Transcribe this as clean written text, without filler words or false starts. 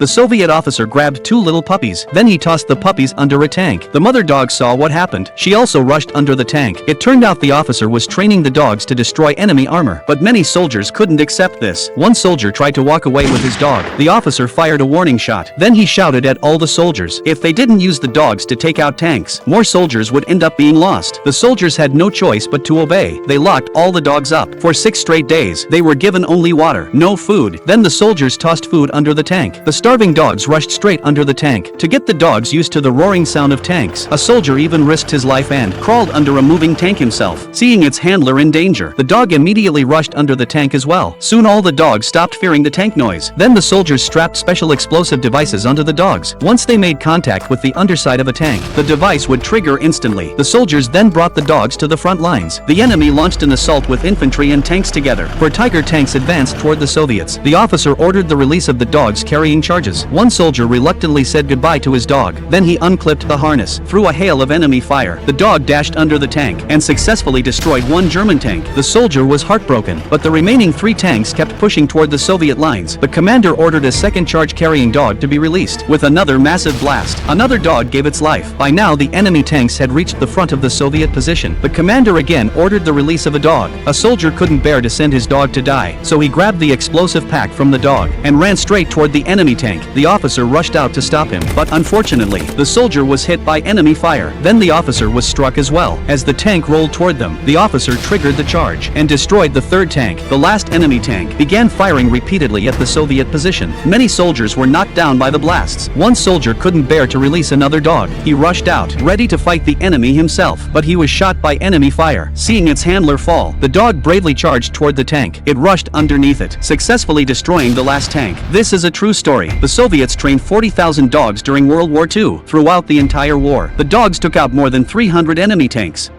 The Soviet officer grabbed two little puppies, then he tossed the puppies under a tank. The mother dog saw what happened. She also rushed under the tank. It turned out the officer was training the dogs to destroy enemy armor, but many soldiers couldn't accept this. One soldier tried to walk away with his dog. The officer fired a warning shot. Then he shouted at all the soldiers. If they didn't use the dogs to take out tanks, more soldiers would end up being lost. The soldiers had no choice but to obey. They locked all the dogs up. For 6 straight days, they were given only water, no food. Then the soldiers tossed food under the tank. The starving dogs rushed straight under the tank. To get the dogs used to the roaring sound of tanks, a soldier even risked his life and crawled under a moving tank himself. Seeing its handler in danger, the dog immediately rushed under the tank as well. Soon all the dogs stopped fearing the tank noise. Then the soldiers strapped special explosive devices onto the dogs. Once they made contact with the underside of a tank, the device would trigger instantly. The soldiers then brought the dogs to the front lines. The enemy launched an assault with infantry and tanks together. For Tiger tanks advanced toward the Soviets. The officer ordered the release of the dogs carrying charges. One soldier reluctantly said goodbye to his dog. Then he unclipped the harness. Through a hail of enemy fire, the dog dashed under the tank and successfully destroyed one German tank. The soldier was heartbroken, but the remaining 3 tanks kept pushing toward the Soviet lines. The commander ordered a second charge-carrying dog to be released. With another massive blast, another dog gave its life. By now the enemy tanks had reached the front of the Soviet position. The commander again ordered the release of a dog. A soldier couldn't bear to send his dog to die, so he grabbed the explosive pack from the dog and ran straight toward the enemy tank. The officer rushed out to stop him, but unfortunately, the soldier was hit by enemy fire. Then the officer was struck as well. As the tank rolled toward them, the officer triggered the charge and destroyed the third tank. The last enemy tank began firing repeatedly at the Soviet position. Many soldiers were knocked down by the blasts. One soldier couldn't bear to release another dog. He rushed out, ready to fight the enemy himself, but he was shot by enemy fire. Seeing its handler fall, the dog bravely charged toward the tank. It rushed underneath it, successfully destroying the last tank. This is a true story. The Soviets trained 40,000 dogs during World War II. Throughout the entire war, the dogs took out more than 300 enemy tanks.